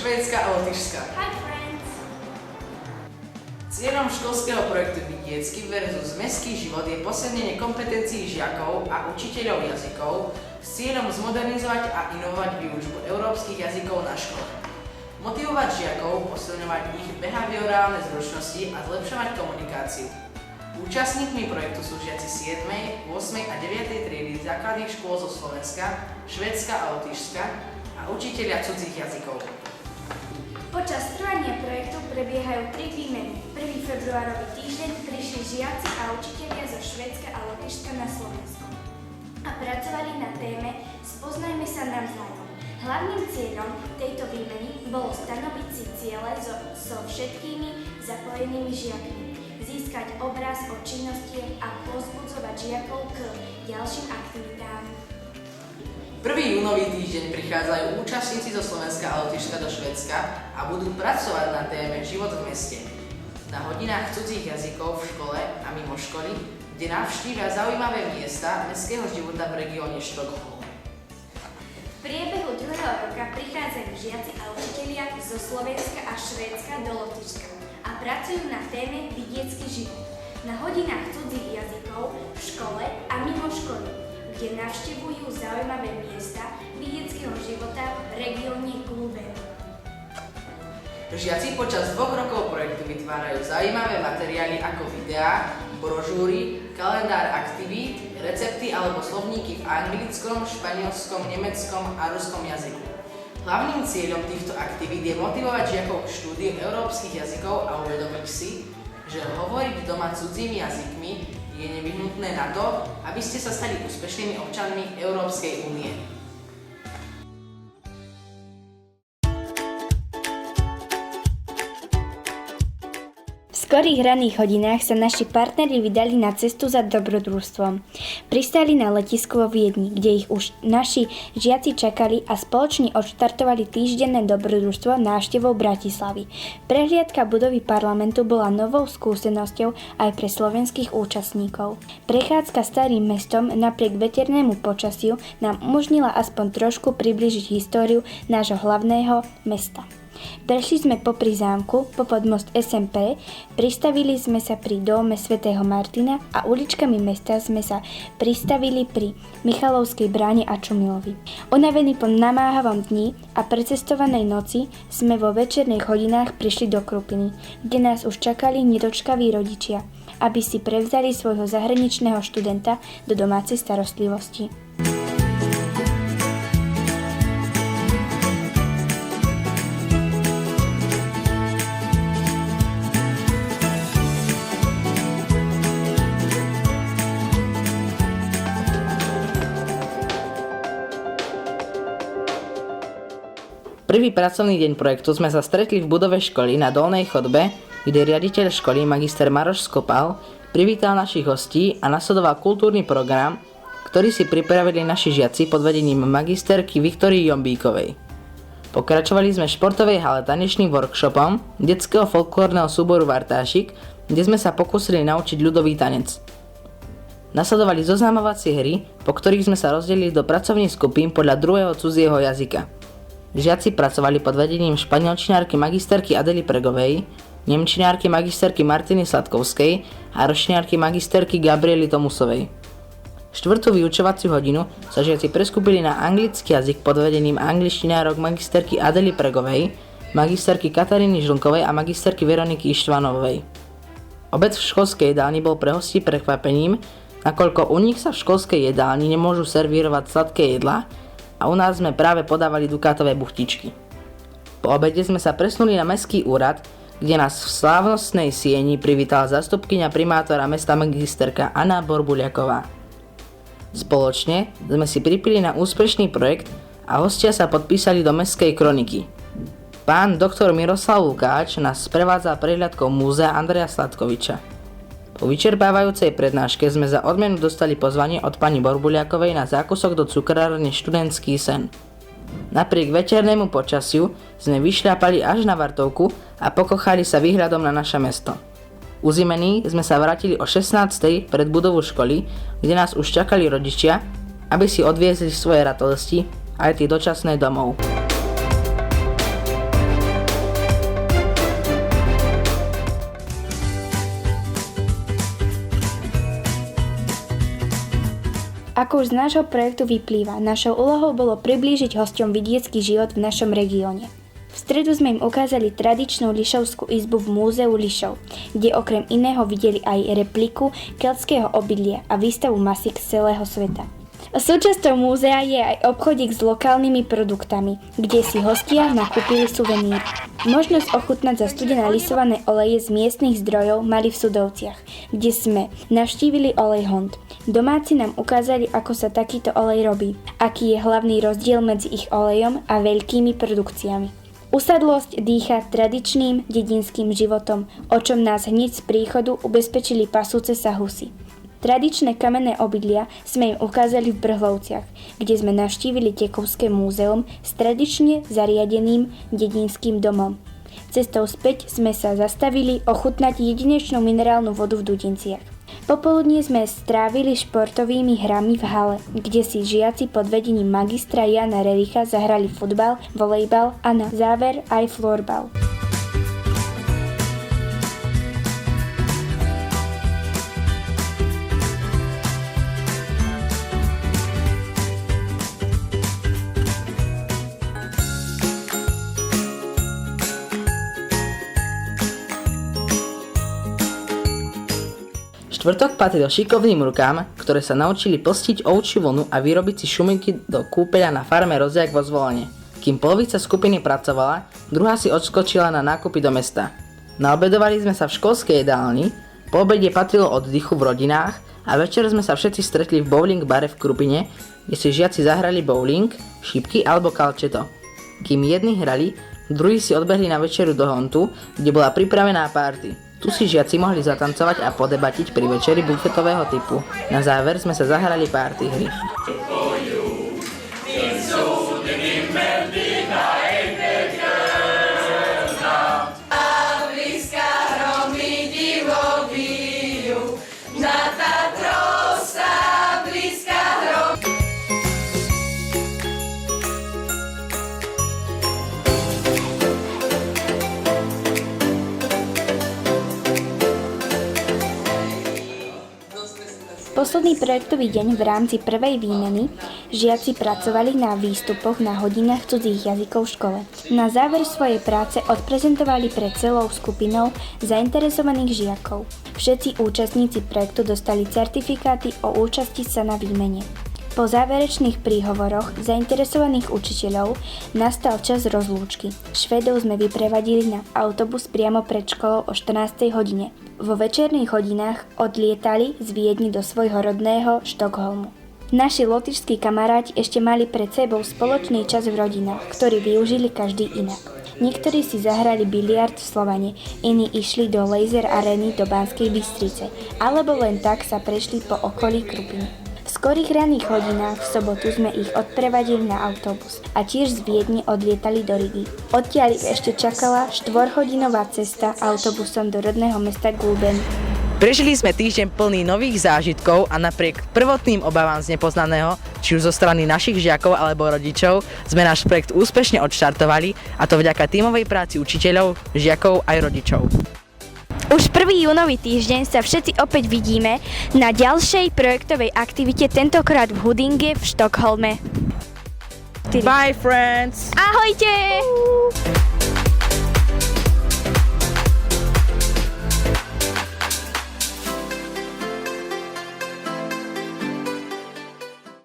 Švédska a Lotyšska. Hi friends! Cieľom školského projektu Vidiecky versus mestský život je posilnenie kompetencií žiakov a učiteľov jazykov s cieľom zmodernizovať a inovovať výučbu európskych jazykov na škole. Motivovať žiakov, posilňovať ich behaviorálne zručnosti a zlepšovať komunikáciu. Účastníkmi projektu sú žiaci 7., 8. a 9. triedy základných škôl zo Slovenska, Švédska a Lotyšska a učitelia cudzích jazykov. Počas trvania projektu prebiehajú 3 výmeny. 1. februárový týždeň prišli žiaci a učitelia zo Švédska a Lotyšska na Slovensko a pracovali na téme Spoznajme sa navzájom. Hlavným cieľom tejto výmeny bolo stanoviť si ciele so všetkými zapojenými žiakmi, získať obraz o činnostiach a povzbudzovať žiakov k ďalším aktivitám. 1. júnový týždeň prichádzajú účastníci zo Slovenska a Lotyšska do Švédska a budú pracovať na téme Život v meste. Na hodinách cudzích jazykov v škole a mimo školy, kde navštívia zaujímavé miesta mestského života v regióne Štokholm. V priebehu druhého roka prichádzajú žiaci a učitelia zo Slovenska a Švédska do Lotyšska a pracujú na téme Vidiecký život. Na hodinách cudzích jazykov v škole a mimo školy, kde navštevujú zaujímavé miesta vidieckého života v regióne Kluben. Žiaci počas 2 rokov projektu vytvárajú zaujímavé materiály ako videá, brožúry, kalendár aktivít, recepty alebo slovníky v anglickom, španielskom, nemeckom a ruskom jazyku. Hlavným cieľom týchto aktivít je motivovať žiakov k štúdiu európskych jazykov a uvedomiť si, že hovoriť doma cudzími jazykmi je nevyhnutné na to, aby ste sa stali úspešnými občanmi Európskej únie. V skorých ranných hodinách sa naši partneri vydali na cestu za dobrodružstvom. Pristáli na letisku vo Viedni, kde ich už naši žiaci čakali a spoločne odštartovali týždenné dobrodružstvo návštevou Bratislavy. Prehliadka budovy parlamentu bola novou skúsenosťou aj pre slovenských účastníkov. Prechádzka starým mestom napriek veternému počasiu nám umožnila aspoň trošku priblížiť históriu nášho hlavného mesta. Prešli sme popri zámku, popod most SMP, pristavili sme sa pri dome svätého Martina a uličkami mesta sme sa pristavili pri Michalovskej bráne a Čumilovi. Unavení po namáhavom dni a precestovanej noci sme vo večerných hodinách prišli do Krupiny, kde nás už čakali nedočkaví rodičia, aby si prevzali svojho zahraničného študenta do domácej starostlivosti. Prvý pracovný deň projektu sme sa stretli v budove školy na Dolnej chodbe, kde riaditeľ školy magister Maroš Skopal privítal našich hostí a nasledoval kultúrny program, ktorý si pripravili naši žiaci pod vedením magisterky Viktórii Jombíkovej. Pokračovali sme v športovej hale tanečným workshopom detského folklórneho súboru Vartášik, kde sme sa pokúsili naučiť ľudový tanec. Nasledovali zoznamovacie hry, po ktorých sme sa rozdelili do pracovných skupín podľa druhého cudzieho jazyka. Žiaci pracovali pod vedením španielčinárky magisterky Adely Pregovej, nemčinárky magisterky Martiny Sladkovskej a ročniárky magisterky Gabriely Tomusovej. Štvrtú vyučovaciu hodinu sa žiaci preskupili na anglický jazyk pod vedením angličtinárok magisterky Adely Pregovej, magisterky Kataríny Žlnkovej a magisterky Veroniky Ištvanovej. Obed v školskej jedálni bol pre hostí prekvapením, nakoľko u nich sa v školskej jedálni nemôžu servírovať sladké jedlá, a u nás sme práve podávali dukátové buchtičky. Po obede sme sa presunuli na mestský úrad, kde nás v slávnostnej sieni privítala zástupkyňa primátora mesta magisterka Anna Borbuliaková. Spoločne sme si pripili na úspešný projekt a hostia sa podpísali do mestskej kroniky. Pán doktor Miroslav Lukáč nás sprevádzal prehliadkou múzea Andreja Sladkoviča. Po vyčerpávajúcej prednáške sme za odmenu dostali pozvanie od pani Borbuliakovej na zákusok do cukrárne Študentský sen. Napriek veternému počasiu sme vyšľapali až na Vartovku a pokochali sa výhľadom na naše mesto. Uzimení sme sa vrátili o 16:00 pred budovu školy, kde nás už čakali rodičia, aby si odviezli svoje radosti aj tie dočasné domov. Ako už z nášho projektu vyplýva, našou úlohou bolo priblížiť hosťom vidiecký život v našom regióne. V stredu sme im ukázali tradičnú Lišovskú izbu v Múzeu Lišov, kde okrem iného videli aj repliku keľtského obydlia a výstavu masík z celého sveta. Súčasťou múzea je aj obchodík s lokálnymi produktami, kde si hostia nakúpili suveníry. Možnosť ochutnať zastudené lisované oleje z miestnych zdrojov mali v Sudovciach, kde sme navštívili olejhond. Domáci nám ukázali, ako sa takýto olej robí, aký je hlavný rozdiel medzi ich olejom a veľkými produkciami. Usadlosť dýcha tradičným dedinským životom, o čom nás hneď z príchodu ubezpečili pasúce sa husy. Tradičné kamenné obydlia sme im ukázali v Brhlovciach, kde sme navštívili Tekovské múzeum s tradične zariadeným dedinským domom. Cestou späť sme sa zastavili ochutnať jedinečnú minerálnu vodu v Dudinciach. Popoludne sme strávili športovými hrami v hale, kde si žiaci pod vedením magistra Jana Rericha zahrali futbal, volejbal a na záver aj florbal. Štvrtok patrí šikovným rukám, ktoré sa naučili postiť ovčiu vlnu a vyrobiť si šumiky do kúpeľa na farme Rozjak vo Zvolene. Kým polovica skupiny pracovala, druhá si odskočila na nákupy do mesta. Naobedovali sme sa v školskej jedálni, po obede patrilo oddychu v rodinách a večer sme sa všetci stretli v bowling bare v Krupine, kde si žiaci zahrali bowling, šipky alebo kalčeto. Kým jedni hrali, druhí si odbehli na večeru do Hontu, kde bola pripravená party. Tu si žiaci mohli zatancovať a podebatiť pri večeri bufetového typu. Na záver sme sa zahrali party hry. Posledný projektový deň v rámci prvej výmeny žiaci pracovali na výstupoch na hodinách cudzích jazykov v škole. Na záver svojej práce odprezentovali pred celou skupinou zainteresovaných žiakov. Všetci účastníci projektu dostali certifikáty o účasti sa na výmene. Po záverečných príhovoroch zainteresovaných učiteľov nastal čas rozlúčky. Švédov sme vyprevadili na autobus priamo pred školou o 14. hodine. Vo večerných hodinách odlietali z Viedne do svojho rodného Štokholmu. Naši lotyšskí kamaráti ešte mali pred sebou spoločný čas v rodinách, ktorý využili každý inak. Niektorí si zahrali biliard v Slovane, iní išli do laser arény do Banskej Bystrice, alebo len tak sa prešli po okolí Krupiny. V skorých ranných hodinách v sobotu sme ich odprevadili na autobus a tiež z Viedne odlietali do Rigy. Odtiaľ ich ešte čakala 4-hodinová cesta autobusom do rodného mesta Gulben. Prežili sme týždeň plný nových zážitkov a napriek prvotným obavám z nepoznaného, či už zo strany našich žiakov alebo rodičov, sme náš projekt úspešne odštartovali, a to vďaka tímovej práci učiteľov, žiakov aj rodičov. Už 1. júnový týždeň sa všetci opäť vidíme na ďalšej projektovej aktivite, tentokrát v Huddinge v Štokholme. Bye friends! Ahojte!